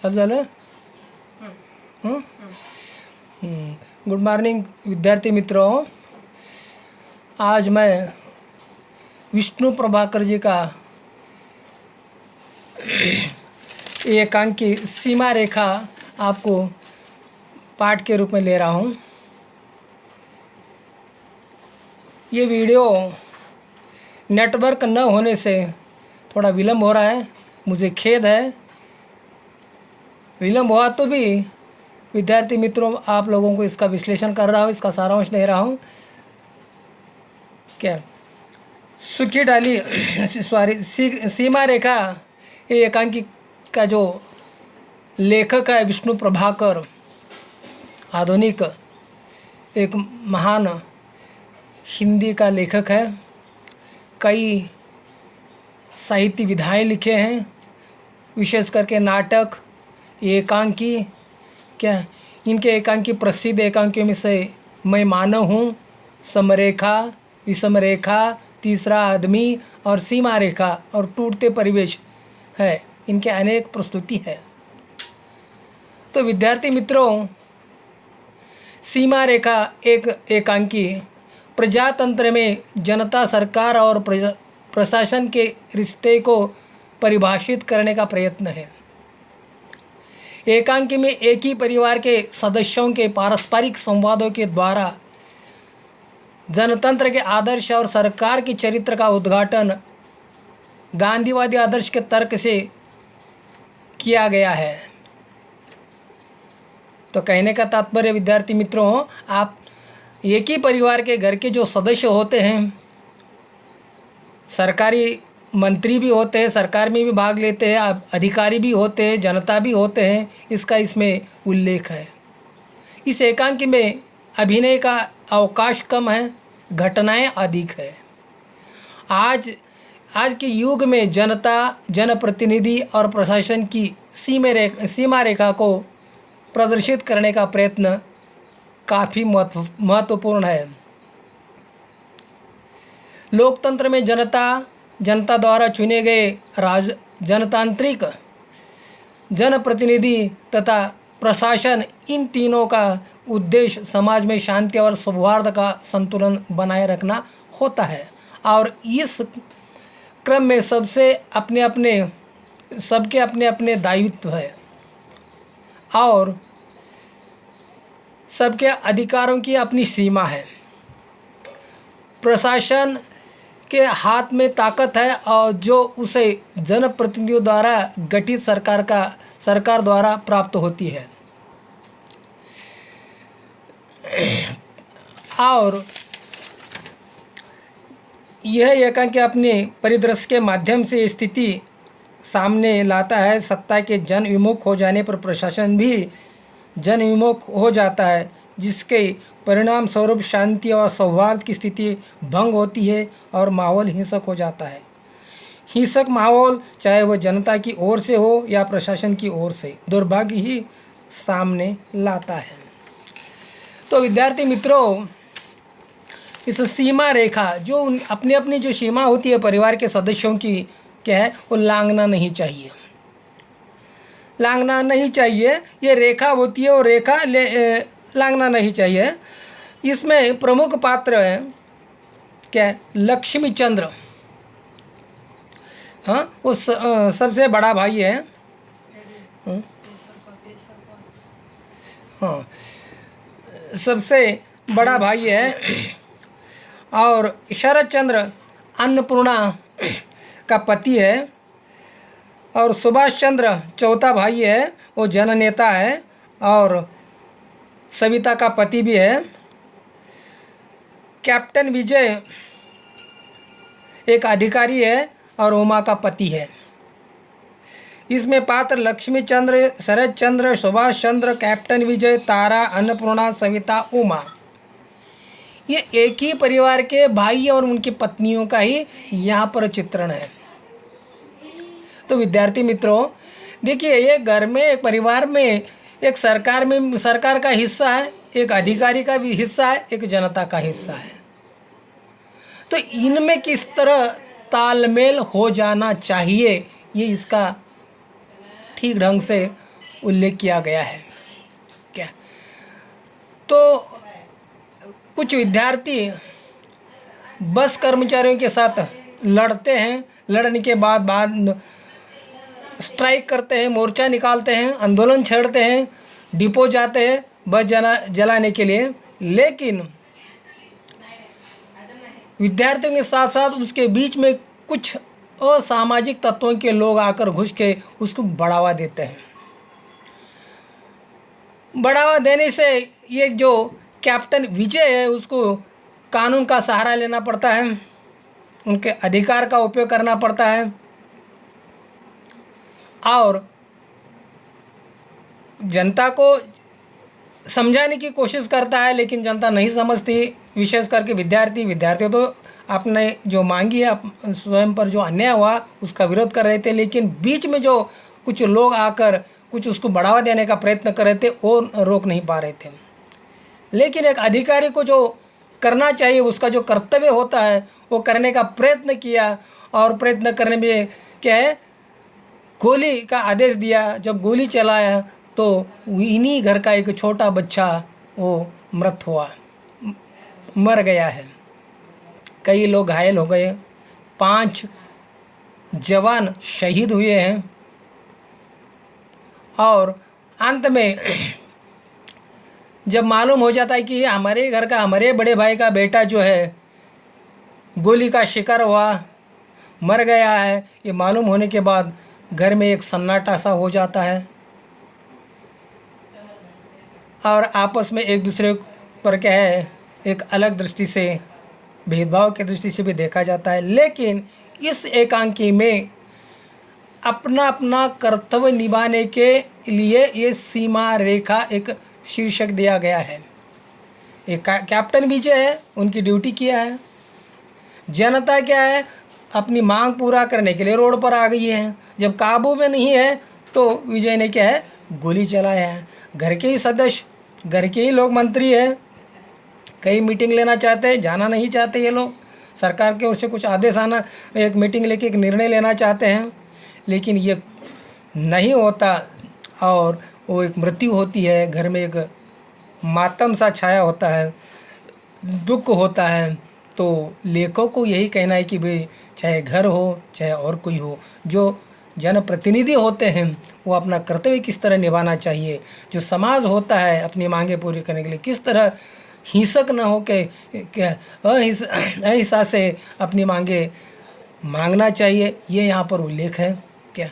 चालू झालं. Good morning विद्यार्थी मित्रों. आज मैं विष्णु प्रभाकर जी का एकांकी सीमा रेखा आपको पाठ के रूप में ले रहा हूँ. ये वीडियो नेटवर्क न होने से थोड़ा विलम्ब हो रहा है, मुझे खेद है. विलम्ब हुआ तो भी विद्यार्थी मित्रों आप लोगों को इसका विश्लेषण कर रहा हूँ, इसका सारांश दे रहा हूँ. क्या सुखी डाली सीमा रेखा ये एकांकी का जो लेखक है विष्णु प्रभाकर, आधुनिक एक महान हिंदी का लेखक है. कई साहित्य विधाएं लिखे हैं, विशेष करके नाटक, एकांकी. क्या इनके एकांकी प्रसिद्ध एकांकियों में से मैं मानव हूँ, समरेखा, विषम रेखा, तीसरा आदमी और सीमा रेखा और टूटते परिवेश है. इनके अनेक प्रस्तुति है. तो विद्यार्थी मित्रों, सीमा रेखा एक एकांकी प्रजातंत्र में जनता, सरकार और प्रशासन के रिश्ते को परिभाषित करने का प्रयत्न है. एकांकी में एक ही परिवार के सदस्यों के पारस्परिक संवादों के द्वारा जनतंत्र के आदर्श और सरकार के चरित्र का उद्घाटन गांधीवादी आदर्श के तर्क से किया गया है. तो कहने का तात्पर्य विद्यार्थी मित्रों, आप एक ही परिवार के घर के जो सदस्य होते हैं, सरकारी मंत्री भी होते हैं, सरकार में भी भाग लेते हैं, अधिकारी भी होते हैं, जनता भी होते हैं, इसका इसमें उल्लेख है. इस एकांकी में अभिनय का अवकाश कम है, घटनाएं अधिक है. आज के युग में जनता, जनप्रतिनिधि और प्रशासन की सीमा रेखा को प्रदर्शित करने का प्रयत्न काफ़ी महत्वपूर्ण है. लोकतंत्र में जनता द्वारा चुने गए जनतांत्रिक जनप्रतिनिधि तथा प्रशासन, इन तीनों का उद्देश्य समाज में शांति और सौहार्द का संतुलन बनाए रखना होता है. और इस क्रम में सबके अपने अपने दायित्व है और सबके अधिकारों की अपनी सीमा है. प्रशासन के हाथ में ताकत है और जो उसे जनप्रतिनिधियों द्वारा गठित सरकार द्वारा प्राप्त होती है. और यह एकांकी अपने परिदृश्य के माध्यम से स्थिति सामने लाता है. सत्ता के जन विमुख हो जाने पर प्रशासन भी जन विमुख हो जाता है, जिसके परिणाम स्वरूप शांति और सौहार्द की स्थिति भंग होती है और माहौल हिंसक हो जाता है. हिंसक माहौल चाहे वह जनता की ओर से हो या प्रशासन की ओर से, दुर्भाग्य ही सामने लाता है. तो विद्यार्थी मित्रों, इस सीमा रेखा जो अपनी अपनी जो सीमा होती है परिवार के सदस्यों की, क्या है, वो लांघना नहीं चाहिए. ये रेखा होती है, वो रेखा लांघना नहीं चाहिए. इसमें प्रमुख पात्र है क्या, लक्ष्मी चंद्र. हाँ, वो सबसे बड़ा भाई है. हाँ, सबसे बड़ा भाई है. और शरद चंद्र अन्नपूर्णा का पति है. और सुभाष चंद्र चौथा भाई है, वो जननेता है और सविता का पति भी है. कैप्टन विजय एक अधिकारी है और उमा का पति है. इसमें पात्र लक्ष्मी चंद्र, शरद चंद्र, सुभाष चंद्र, कैप्टन विजय, तारा, अन्नपूर्णा, सविता, उमा, ये एक ही परिवार के भाई और उनकी पत्नियों का ही यहाँ पर चित्रण है. तो विद्यार्थी मित्रों देखिए, ये घर में, एक परिवार में, एक सरकार का हिस्सा है, एक अधिकारी का भी हिस्सा है, एक जनता का हिस्सा है. तो इनमें किस तरह तालमेल हो जाना चाहिए, ये इसका ठीक ढंग से उल्लेख किया गया है। क्या तो कुछ विद्यार्थी बस कर्मचारियों के साथ लड़ते हैं, लड़ने के बाद स्ट्राइक करते हैं, मोर्चा निकालते हैं, आंदोलन छेड़ते हैं, डिपो जाते हैं बस जलाने के लिए। लेकिन विद्यार्थियों के साथ साथ उसके बीच में कुछ असामाजिक तत्वों के लोग आकर घुस के उसको बढ़ावा देते हैं। बढ़ावा देने से ये जो कैप्टन विजय है उसको कानून का सहारा लेना पड़ता है, उनके अधिकार का उपयोग करना पड़ता है और जनता को समझाने की कोशिश करता है, लेकिन जनता नहीं समझती। विशेष करके विद्यार्थी तो अपने जो मांगी है, स्वयं पर जो अन्याय हुआ उसका विरोध कर रहे थे, लेकिन बीच में जो कुछ लोग आकर कुछ उसको बढ़ावा देने का प्रयत्न कर रहे थे वो रोक नहीं पा रहे थे। लेकिन एक अधिकारी को जो करना चाहिए, उसका जो कर्तव्य होता है वो करने का प्रयत्न किया और प्रयत्न करने में क्या है, गोली का आदेश दिया। जब गोली चलाया तो इन्हीं घर का एक छोटा बच्चा वो मृत हुआ, मर गया है। कई लोग घायल हो गए, 5 जवान शहीद हुए हैं और अंत में जब मालूम हो जाता है कि हमारे घर का, हमारे बड़े भाई का बेटा जो है गोली का शिकार हुआ, मर गया है, ये मालूम होने के बाद घर में एक सन्नाटा सा हो जाता है और आपस में एक दूसरे पर क्या है, एक अलग दृष्टि से, भेदभाव की दृष्टि से भी देखा जाता है। लेकिन इस एकांकी में अपना अपना कर्तव्य निभाने के लिए ये सीमा रेखा एक शीर्षक दिया गया है। एक कैप्टन विजय है, उनकी ड्यूटी किया है। जनता क्या है, अपनी मांग पूरा करने के लिए रोड पर आ गई है। जब काबू में नहीं है तो विजय ने क्या है, गोली चलाया है। घर के ही सदस्य, घर के ही लोग मंत्री हैं, कई मीटिंग लेना चाहते हैं, जाना नहीं चाहते ये लोग। सरकार के ओर से कुछ आदेश आना, एक मीटिंग लेके एक निर्णय लेना चाहते हैं, लेकिन ये नहीं होता और वो एक मृत्यु होती है। घर में एक मातम सा छाया होता है, दुख होता है। तो लेखकों को यही कहना है कि भाई चाहे घर हो चाहे और कोई हो, जो जनप्रतिनिधि होते हैं वो अपना कर्तव्य किस तरह निभाना चाहिए। जो समाज होता है अपनी मांगें पूरी करने के लिए किस तरह हिंसक न हो के क्या अहिंसा से अपनी मांगें मांगना चाहिए, ये यहाँ पर उल्लेख है। क्या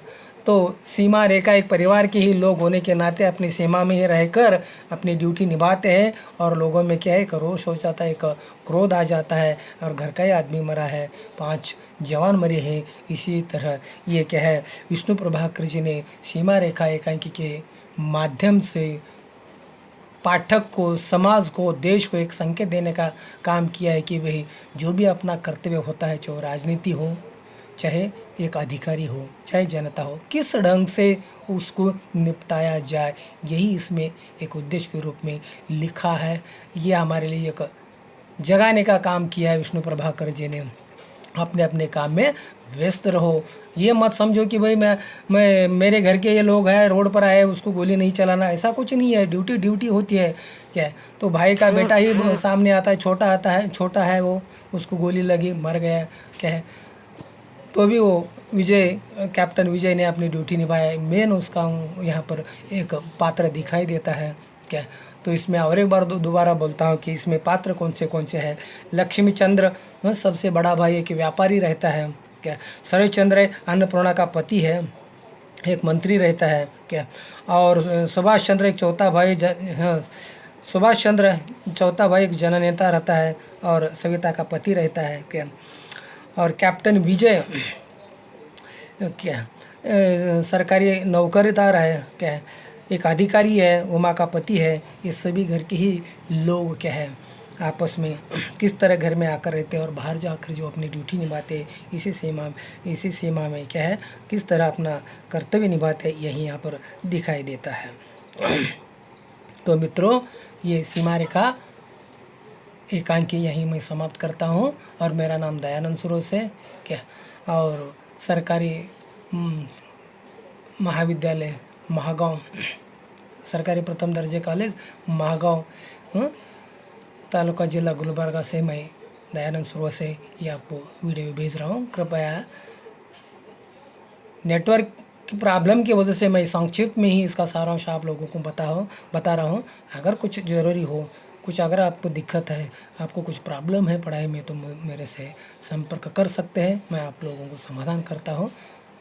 तो सीमा रेखा, एक परिवार के ही लोग होने के नाते अपनी सीमा में ही रहकर अपनी ड्यूटी निभाते हैं और लोगों में क्या है, एक रोष हो जाता है, एक क्रोध आ जाता है और घर का ही आदमी मरा है, 5 जवान मरे हैं। इसी तरह ये क्या है, विष्णु प्रभाकर जी ने सीमा रेखा एकांकी के माध्यम से पाठक को, समाज को, देश को एक संकेत देने का काम किया है कि भाई जो भी अपना कर्तव्य होता है, चाहे राजनीति हो, चाहे एक अधिकारी हो, चाहे जनता हो, किस ढंग से उसको निपटाया जाए, यही इसमें एक उद्देश्य के रूप में लिखा है। ये हमारे लिए एक जगाने का काम किया है विष्णु प्रभाकर जी ने। अपने अपने काम में व्यस्त रहो, ये मत समझो कि भाई मैं मेरे घर के ये लोग हैं, रोड पर आए, उसको गोली नहीं चलाना, ऐसा कुछ नहीं है। ड्यूटी ड्यूटी होती है। क्या है, तो भाई का बेटा ही सामने आता है, छोटा है वो, उसको गोली लगी, मर गया। क्या है, तो भी वो कैप्टन विजय ने अपनी ड्यूटी निभाया। मेन उसका यहाँ पर एक पात्र दिखाई देता है। क्या तो इसमें और एक बार दोबारा बोलता हूँ कि इसमें पात्र कौन से हैं। लक्ष्मी चंद्र सबसे बड़ा भाई एक व्यापारी रहता है। क्या शरद चंद्र अन्नपूर्णा का पति है, एक मंत्री रहता है। क्या और सुभाष चंद्र एक चौथा भाई सुभाष चंद्र चौथा भाई एक जननेता रहता है और सविता का पति रहता है। क्या और कैप्टन विजय क्या सरकारी नौकरीदार है। क्या एक अधिकारी है, उमा का पति है। ये सभी घर के ही लोग क्या है, आपस में किस तरह घर में आकर रहते हैं और बाहर जाकर जो अपनी ड्यूटी निभाते हैं, इसी सीमा में क्या है, किस तरह अपना कर्तव्य निभाते हैं, यही यहाँ पर दिखाई देता है। तो मित्रों, ये सीमा रेखा एकांकी यहीं मैं समाप्त करता हूँ और मेरा नाम दयानंद सरोज है। क्या और सरकारी महाविद्यालय महागांव, सरकारी प्रथम दर्जे कॉलेज महागांव, तालुका जिला गुलबर्गा से मैं दयानंद सुरवसे ये आपको वीडियो भेज रहा हूँ। कृपया नेटवर्क की प्रॉब्लम की वजह से मैं संक्षिप्त में ही इसका सारांश आप लोगों को बता रहा हूँ। अगर कुछ ज़रूरी हो, कुछ अगर आपको दिक्कत है, आपको कुछ प्रॉब्लम है पढ़ाई में, तो मेरे से संपर्क कर सकते हैं, मैं आप लोगों को समाधान करता हूँ।